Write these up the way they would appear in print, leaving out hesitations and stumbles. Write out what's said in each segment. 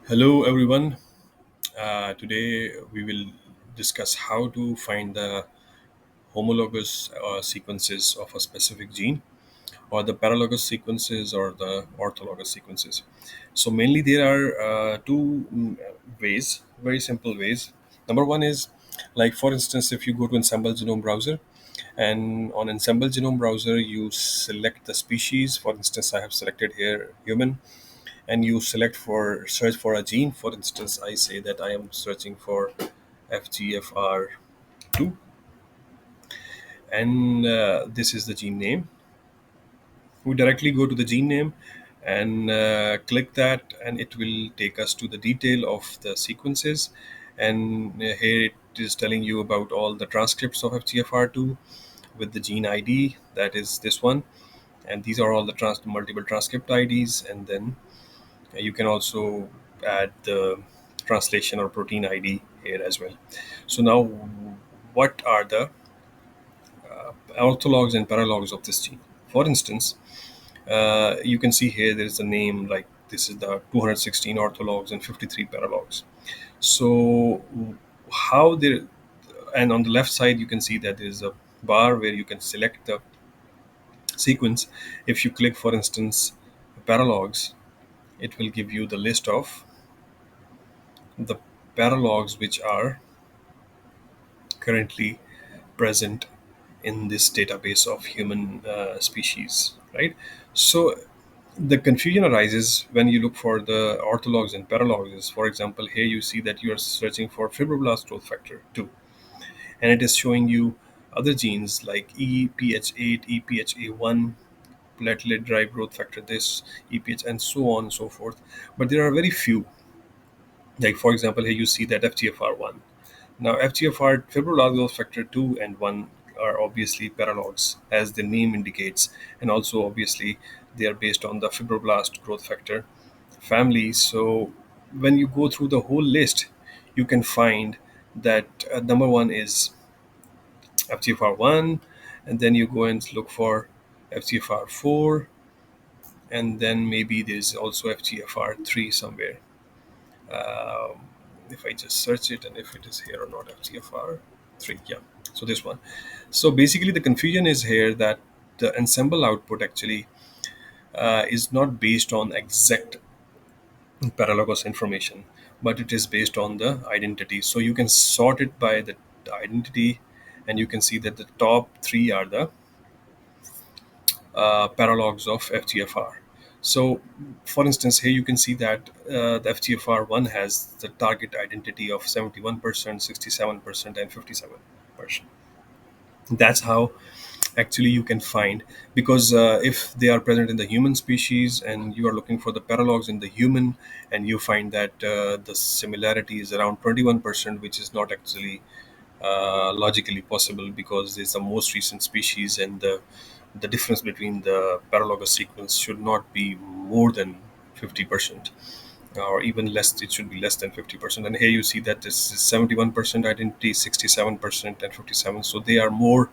Hello, everyone. Today we will discuss how to find the homologous sequences of a specific gene, or the paralogous sequences, or the orthologous sequences. So, mainly there are two ways, very simple ways. Number one is, like for instance, if you go to Ensembl genome browser, and on Ensembl genome browser you select the species. For instance, I have selected here human, and you select for search for a gene. For instance, I say that I am searching for FGFR2, and this is the gene name. We directly go to the gene name and click that, and it will take us to the detail of the sequences. And here it is telling you about all the transcripts of FGFR2 with the gene ID, that is this one. And these are all the multiple transcript IDs. And then you can also add the translation or protein ID here as well. So now, what are the orthologs and paralogs of this gene? For instance, you can see here there is a name like this is the 216 orthologs and 53 paralogs. So how there, and on the left side you can see that there is a bar where you can select the sequence. If you click, for instance, paralogs, it will give you the list of the paralogs which are currently present in this database of human species, right? So the confusion arises when you look for the orthologs and paralogs. For example, here you see that you are searching for fibroblast growth factor 2, and it is showing you other genes like EPH8, EPHA1, platelet derived growth factor this, EPH, and so on and so forth. But there are very few. Like for example, here you see that FGFR1. Now, FGFR, fibroblast growth factor 2 and 1 are obviously paralogs, as the name indicates, and also obviously they are based on the fibroblast growth factor family. So, when you go through the whole list, you can find that number one is FGFR1, and then you go and look for FGFR4, and then maybe there's also FGFR3 somewhere. Um, if I just search it and if it is here or not, FGFR3, yeah. So this one. So basically, the confusion is here that the ensemble output actually is not based on exact paralogous information, but it is based on the identity. So you can sort it by the identity, and you can see that the top three are the paralogs of FGFR. So, for instance, here you can see that the FGFR1 has the target identity of 71%, 67%, and 57%. That's how actually you can find, because if they are present in the human species and you are looking for the paralogs in the human, and you find that the similarity is around 21%, which is not actually logically possible, because it's the most recent species, and the difference between the paralogous sequence should not be more than 50%, or even less. It should be less than 50%. And here you see that this is 71% identity, 67%, and 57. So they are more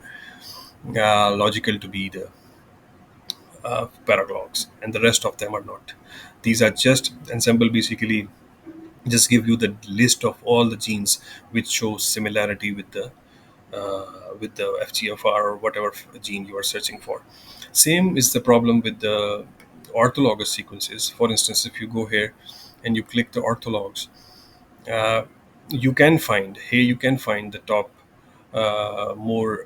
logical to be the paralogs, and the rest of them are not. These are just ensemble, basically just give you the list of all the genes which show similarity with the FGFR or whatever gene you are searching for. Same is the problem with the orthologous sequences. For instance, if you go here and you click the orthologs, uh, you can find the top more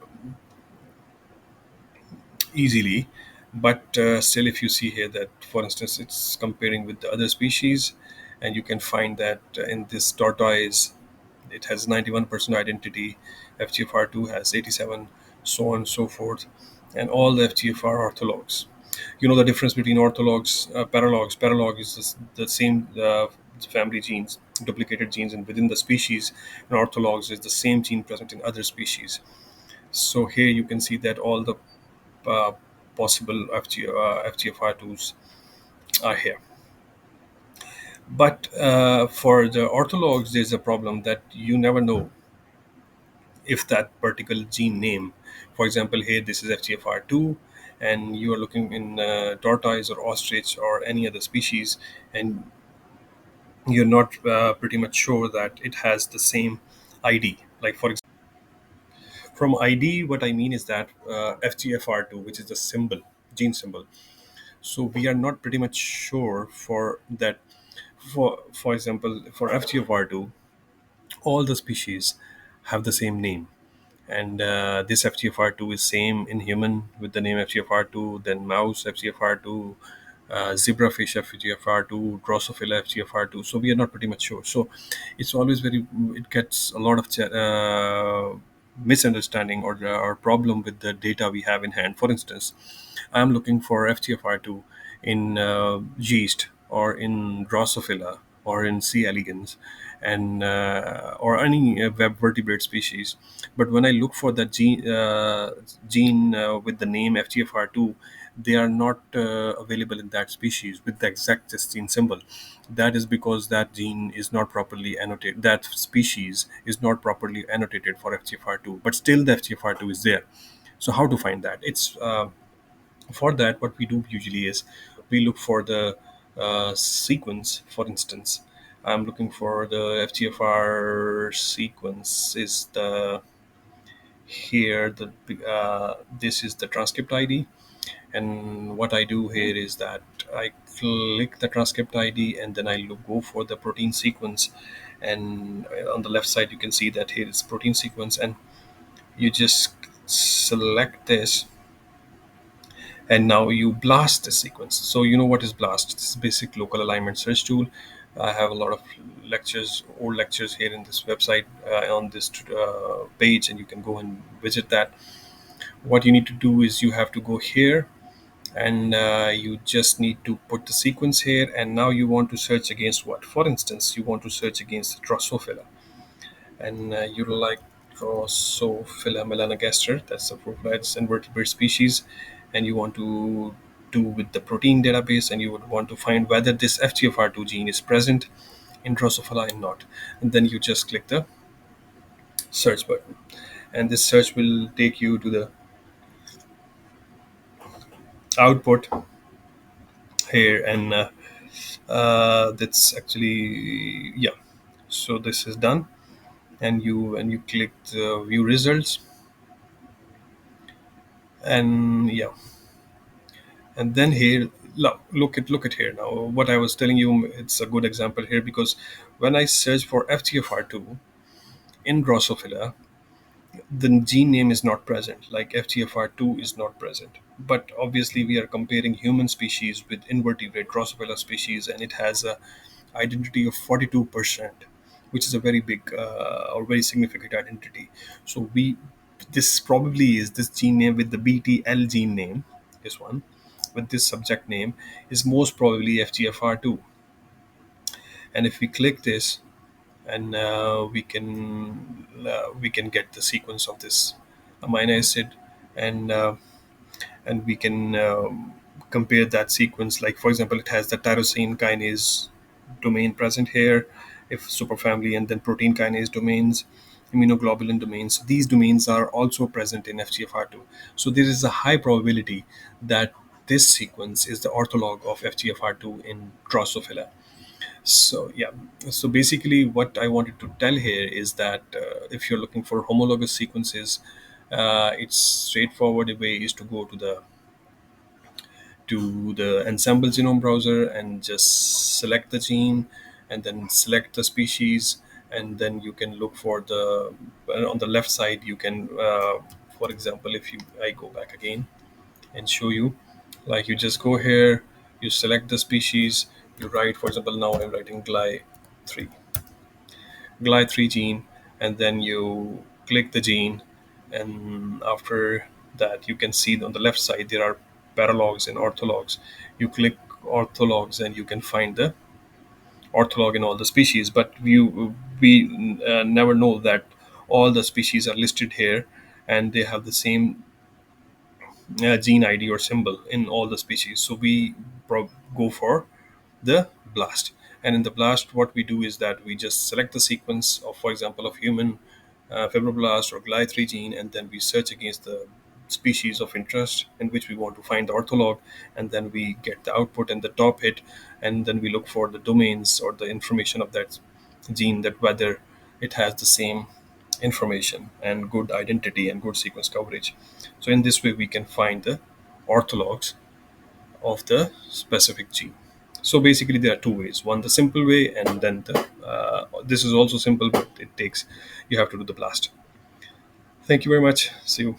easily. But still, if you see here that, for instance, it's comparing with the other species, and you can find that in this tortoise, it has 91% identity, FGFR2 has 87, so on and so forth, and all the FGFR orthologs. You know the difference between orthologs, paralogs. Paralog is the same family genes, duplicated genes, and within the species, and orthologs is the same gene present in other species. So here you can see that all the uh, possible FGFR2s are here. But for the orthologs, there's a problem that you never know if that particular gene name, for example, here this is FGFR2, and you are looking in tortoise or ostrich or any other species, and you're not pretty much sure that it has the same ID. Like for example, from ID, what I mean is that FGFR2, which is the symbol, gene symbol. So we are not pretty much sure for that. For example, for FGFR2, all the species have the same name, and this FGFR2 is same in human with the name FGFR2, then mouse FGFR2, zebrafish FGFR2, Drosophila FGFR2. So we are not pretty much sure. So it's always very, it gets a lot of misunderstanding or problem with the data we have in hand. For instance, I'm looking for FGFR2 in yeast or in Drosophila or in C. elegans and or any web vertebrate species. But when I look for that gene with the name FGFR2, they are not available in that species with the exact gene symbol. That is because that gene is not properly annotated. That species is not properly annotated for FGFR2, but still the FGFR2 is there. So how to find that? It's For that, what we do usually is we look for the sequence. For instance, I'm looking for the FGFR sequence. Is the here the this is the transcript ID, and what I do here is that I click the transcript ID and then I go for the protein sequence, and on the left side you can see that here is protein sequence, and you just select this, and now you blast the sequence. So you know what is blast? This is basic local alignment search tool. I have a lot of old lectures here in this website on this page, and you can go and visit that. What you need to do is you have to go here, and you just need to put the sequence here, and now you want to search against what? For instance, you want to search against Drosophila, and you like Drosophila melanogaster. That's the prophylactis invertebrate species, and you want to do with the protein database, and you would want to find whether this FGFR2 gene is present in Drosophila or not. And then you just click the search button, and this search will take you to the output here, and that's actually, yeah. So this is done, and you click the view results, and yeah, and then here, look at here now. What I was telling you, it's a good example here, because when I search for FGFR2 in Drosophila, the gene name is not present, like FGFR2 is not present. But obviously we are comparing human species with invertebrate Drosophila species, and it has a identity of 42%, which is a very big or very significant identity. So we this probably is this gene name with the BTL gene name, this one with this subject name, is most probably FGFR2. And if we click this, and we can get the sequence of this amino acid, and we can compare that sequence. Like for example, it has the tyrosine kinase domain present here, if superfamily, and then protein kinase domains, immunoglobulin domains. These domains are also present in FGFR2. So there is a high probability that this sequence is the ortholog of FGFR2 in Drosophila. So yeah, so basically what I wanted to tell here is that if you're looking for homologous sequences, it's straightforward way is to go to the Ensembl genome browser and just select the gene, and then select the species, and then you can look for the on the left side you can for example, if you I go back again and show you, like you just go here, you select the species, you write, for example, now I'm writing 3 gly3 gene, and then you click the gene, and after that you can see on the left side there are paralogues and orthologs. You click orthologs and you can find the ortholog in all the species, but we never know that all the species are listed here and they have the same gene ID or symbol in all the species. So we go for the blast. And in the blast, what we do is that we just select the sequence of, for example, of human fibroblast or gly3 gene, and then we search against the species of interest in which we want to find the ortholog, and then we get the output and the top hit, and then we look for the domains or the information of that gene, that whether it has the same information and good identity and good sequence coverage. So in this way we can find the orthologs of the specific gene. So basically there are two ways: one the simple way, and then the this is also simple, but it takes, you have to do the blast. Thank you very much. See you.